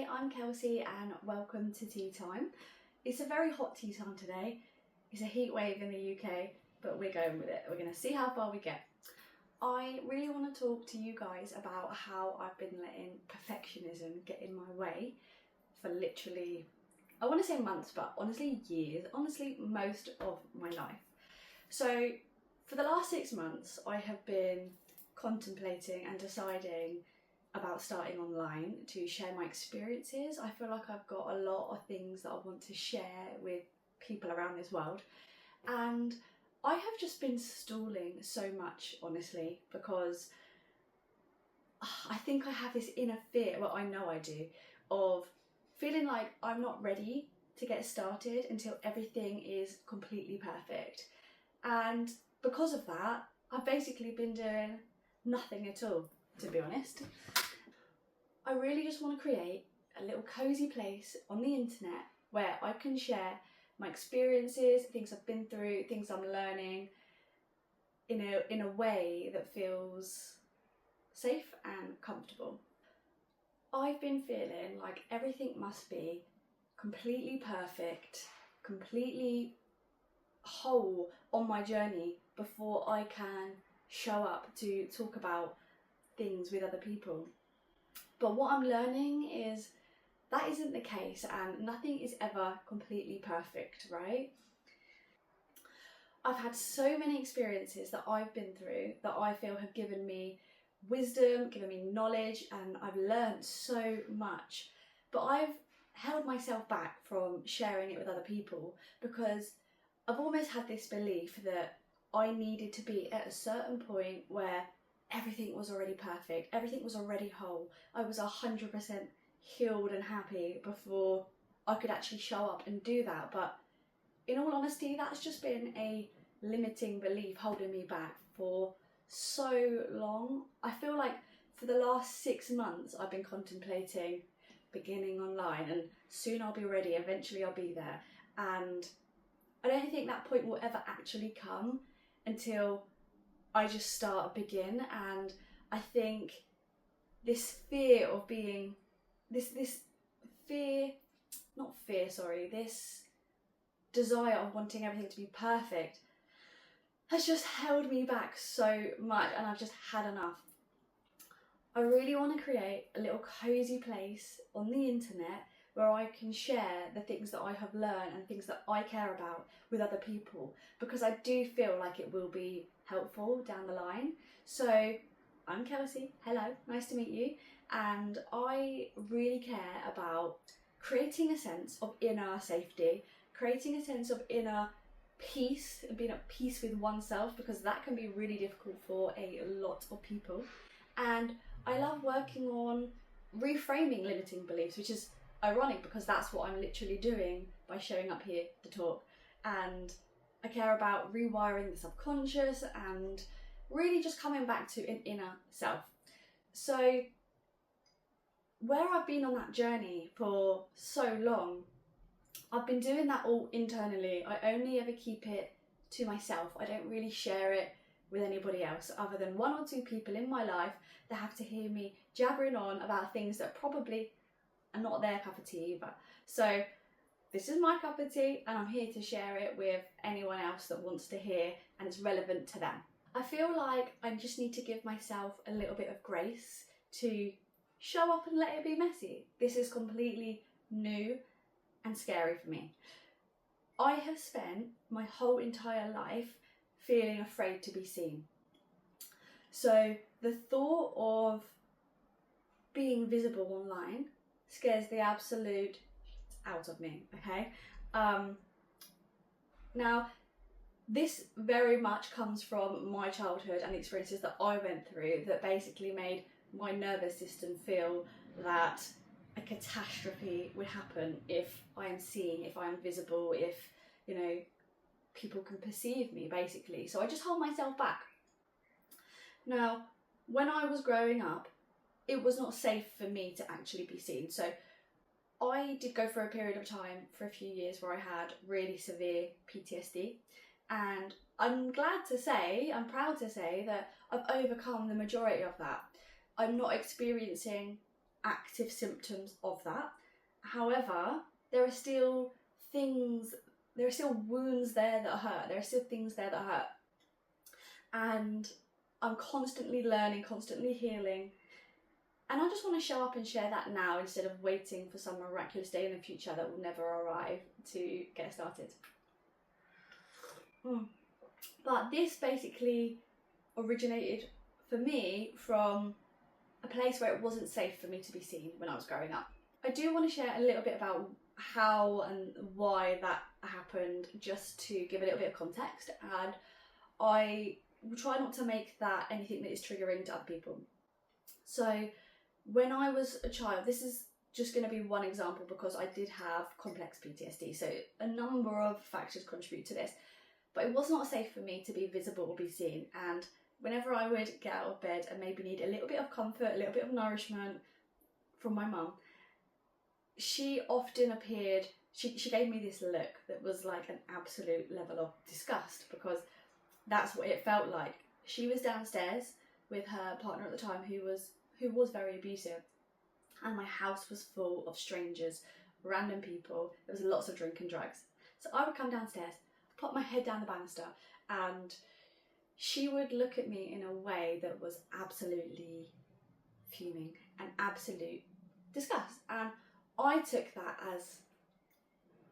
Hi, I'm Kelsey and welcome to Tea Time. It's a very hot tea time today. It's a heat wave in the UK, but we're going with it. We're going to see how far we get. I really want to talk to you guys about how I've been letting perfectionism get in my way for literally, I want to say months, but honestly years, honestly most of my life. So for the last 6 months, I have been contemplating and deciding about starting online to share my experiences. I feel like I've got a lot of things that I want to share with people around this world, and I have just been stalling so much, honestly, because I think I have this inner fear, well, I know I do, of feeling like I'm not ready to get started until everything is completely perfect. And because of that, I've basically been doing nothing at all, to be honest. I really just want to create a little cozy place on the internet where I can share my experiences, things I've been through, things I'm learning in a way that feels safe and comfortable. I've been feeling like everything must be completely perfect, completely whole on my journey before I can show up to talk about things with other people. But what I'm learning is that isn't the case, and nothing is ever completely perfect, right? I've had so many experiences that I've been through that I feel have given me wisdom, given me knowledge, and I've learned so much. But I've held myself back from sharing it with other people because I've almost had this belief that I needed to be at a certain point where everything was already perfect, everything was already whole. I was 100% healed and happy before I could actually show up and do that. But in all honesty, that's just been a limiting belief holding me back for so long. I feel like for the last 6 months I've been contemplating beginning online, and soon I'll be ready, eventually I'll be there. And I don't think that point will ever actually come until I just start, begin. And I think this fear of being, this desire of wanting everything to be perfect has just held me back so much, and I've just had enough. I really want to create a little cozy place on the internet where I can share the things that I have learned and things that I care about with other people, because I do feel like it will be helpful down the line. So I'm Kelsey, hello, nice to meet you, and I really care about creating a sense of inner safety, creating a sense of inner peace and being at peace with oneself, because that can be really difficult for a lot of people. And I love working on reframing limiting beliefs, which is ironic because that's what I'm literally doing by showing up here to talk. And I care about rewiring the subconscious and really just coming back to an inner self. So where I've been on that journey for so long, I've been doing that all internally. I only ever keep it to myself. I don't really share it with anybody else other than 1 or 2 people in my life that have to hear me jabbering on about things that probably are not their cup of tea either. So this is my cup of tea, and I'm here to share it with anyone else that wants to hear and it's relevant to them. I feel like I just need to give myself a little bit of grace to show up and let it be messy. This is completely new and scary for me. I have spent my whole entire life feeling afraid to be seen. So the thought of being visible online scares the absolute out of me, okay? Now, this very much comes from my childhood and the experiences that I went through that basically made my nervous system feel that a catastrophe would happen if I am seen, if I am visible, if, you know, people can perceive me, basically. So I just hold myself back. Now, when I was growing up, it was not safe for me to actually be seen. So I did go for a period of time, for a few years, where I had really severe PTSD. And I'm proud to say that I've overcome the majority of that. I'm not experiencing active symptoms of that. However, there are still wounds there that hurt. There are still things there that hurt. And I'm constantly learning, constantly healing. And I just want to show up and share that now instead of waiting for some miraculous day in the future that will never arrive to get started. But this basically originated for me from a place where it wasn't safe for me to be seen when I was growing up. I do want to share a little bit about how and why that happened, just to give a little bit of context, and I will try not to make that anything that is triggering to other people. So when I was a child, this is just going to be one example because I did have complex PTSD, so a number of factors contribute to this, but it was not safe for me to be visible or be seen. And whenever I would get out of bed and maybe need a little bit of comfort, a little bit of nourishment from my mum, she often appeared, she gave me this look that was like an absolute level of disgust, because that's what it felt like. She was downstairs with her partner at the time who was very abusive, and my house was full of strangers, random people. There was lots of drink and drugs. So I would come downstairs, pop my head down the banister, and she would look at me in a way that was absolutely fuming and absolute disgust. And I took that as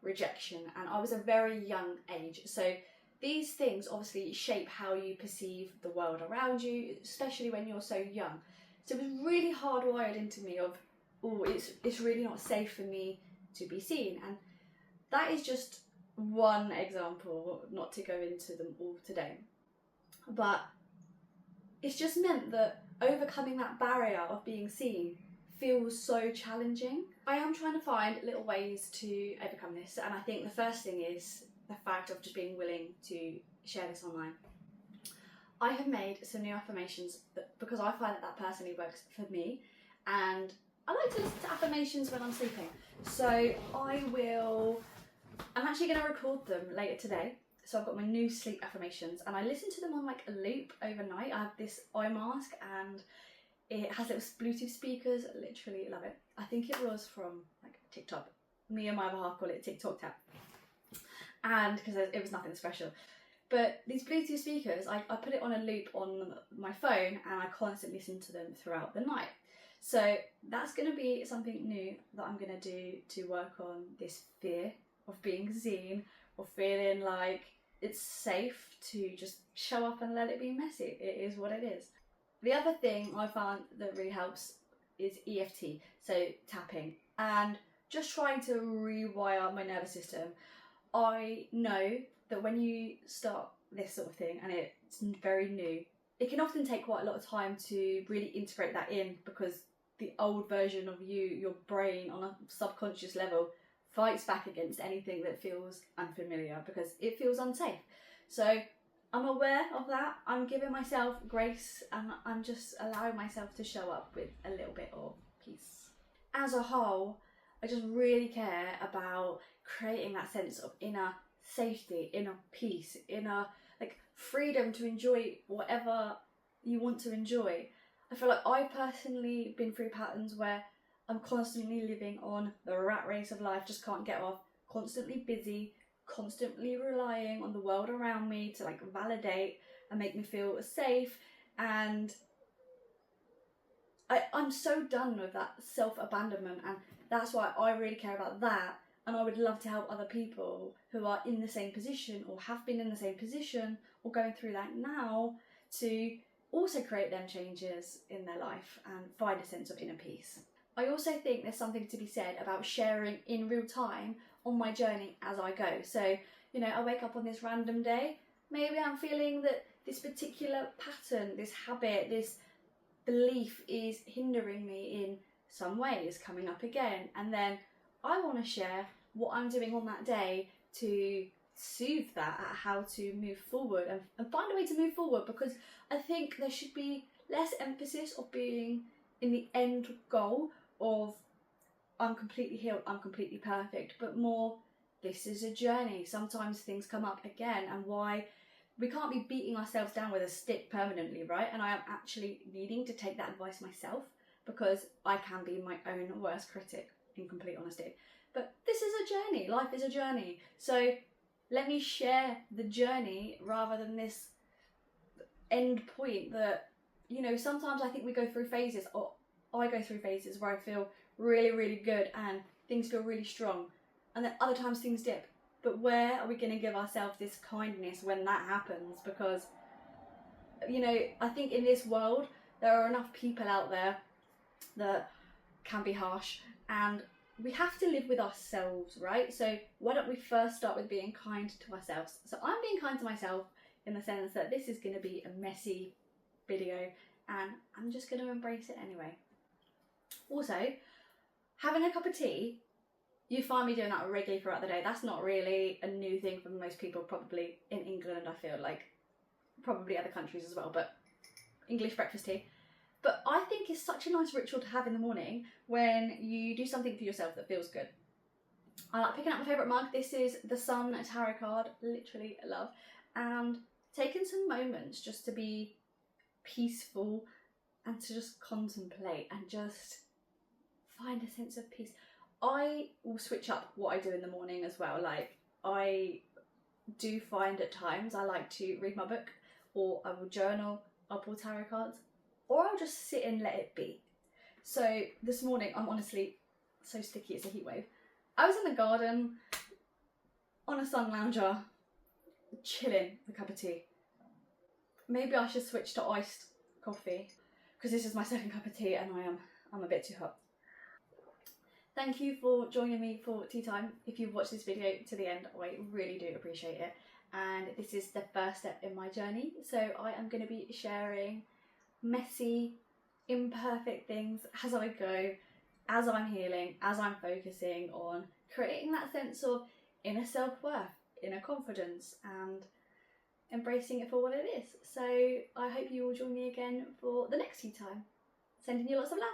rejection, and I was a very young age. So these things obviously shape how you perceive the world around you, especially when you're so young. So it was really hardwired into me of, oh, it's really not safe for me to be seen. And that is just one example, not to go into them all today. But it's just meant that overcoming that barrier of being seen feels so challenging. I am trying to find little ways to overcome this, and I think the first thing is the fact of just being willing to share this online. I have made some new affirmations because I find that personally works for me, and I like to listen to affirmations when I'm sleeping. So I'm actually going to record them later today. So I've got my new sleep affirmations, and I listen to them on like a loop overnight. I have this eye mask, and it has little Bluetooth speakers. I literally love it. I think it was from like TikTok. Me and my other half call it TikTok tap. And because it was nothing special. But these Bluetooth speakers, I put it on a loop on my phone, and I constantly listen to them throughout the night. So that's going to be something new that I'm going to do to work on this fear of being seen, or feeling like it's safe to just show up and let it be messy. It is what it is. The other thing I found that really helps is EFT, so tapping, and just trying to rewire my nervous system. I know that when you start this sort of thing and it's very new, it can often take quite a lot of time to really integrate that in, because the old version of you, your brain on a subconscious level, fights back against anything that feels unfamiliar because it feels unsafe. So I'm aware of that. I'm giving myself grace, and I'm just allowing myself to show up with a little bit of peace. As a whole, I just really care about creating that sense of inner safety, inner peace, inner like freedom to enjoy whatever you want to enjoy. I feel like I've personally been through patterns where I'm constantly living on the rat race of life, just can't get off, constantly busy, constantly relying on the world around me to like validate and make me feel safe. And I'm so done with that self-abandonment, and that's why I really care about that. And I would love to help other people who are in the same position, or have been in the same position, or going through that now, to also create them changes in their life and find a sense of inner peace. I also think there's something to be said about sharing in real time on my journey as I go. So, you know, I wake up on this random day, maybe I'm feeling that this particular pattern, this habit, this belief is hindering me in some ways, coming up again, and then I want to share what I'm doing on that day to soothe that, at how to move forward and find a way to move forward, because I think there should be less emphasis of being in the end goal of I'm completely healed, I'm completely perfect, but more this is a journey. Sometimes things come up again, and why we can't be beating ourselves down with a stick permanently, right? And I am actually needing to take that advice myself, because I can be my own worst critic. in complete honesty. But this is a journey. Life is a journey. So let me share the journey rather than this end point that, you know, sometimes I think we go through phases, or I go through phases where I feel really, really good and things feel really strong. And then other times things dip. But where are we going to give ourselves this kindness when that happens? Because, you know, I think in this world, there are enough people out there that can be harsh, and we have to live with ourselves, right? So why don't we first start with being kind to ourselves? So I'm being kind to myself in the sense that this is going to be a messy video and I'm just going to embrace it anyway. Also, having a cup of tea, you find me doing that regularly throughout the day. That's not really a new thing for most people, probably in England, I feel like. Probably other countries as well, but English breakfast tea. But I think it's such a nice ritual to have in the morning when you do something for yourself that feels good. I like picking up my favourite mug. This is the Sun Tarot card, literally love. And taking some moments just to be peaceful and to just contemplate and just find a sense of peace. I will switch up what I do in the morning as well. Like, I do find at times I like to read my book, or I will journal, I'll pull tarot cards, or I'll just sit and let it be. So this morning, I'm honestly so sticky, it's a heat wave. I was in the garden on a sun lounger, chilling with a cup of tea. Maybe I should switch to iced coffee, because this is my second cup of tea and I'm a bit too hot. Thank you for joining me for tea time. If you've watched this video to the end, I really do appreciate it. And this is the first step in my journey. So I am going to be sharing messy, imperfect things as I go, as I'm healing, as I'm focusing on creating that sense of inner self-worth, inner confidence, and embracing it for what it is. So I hope you will join me again for the next tea time. Sending you lots of love.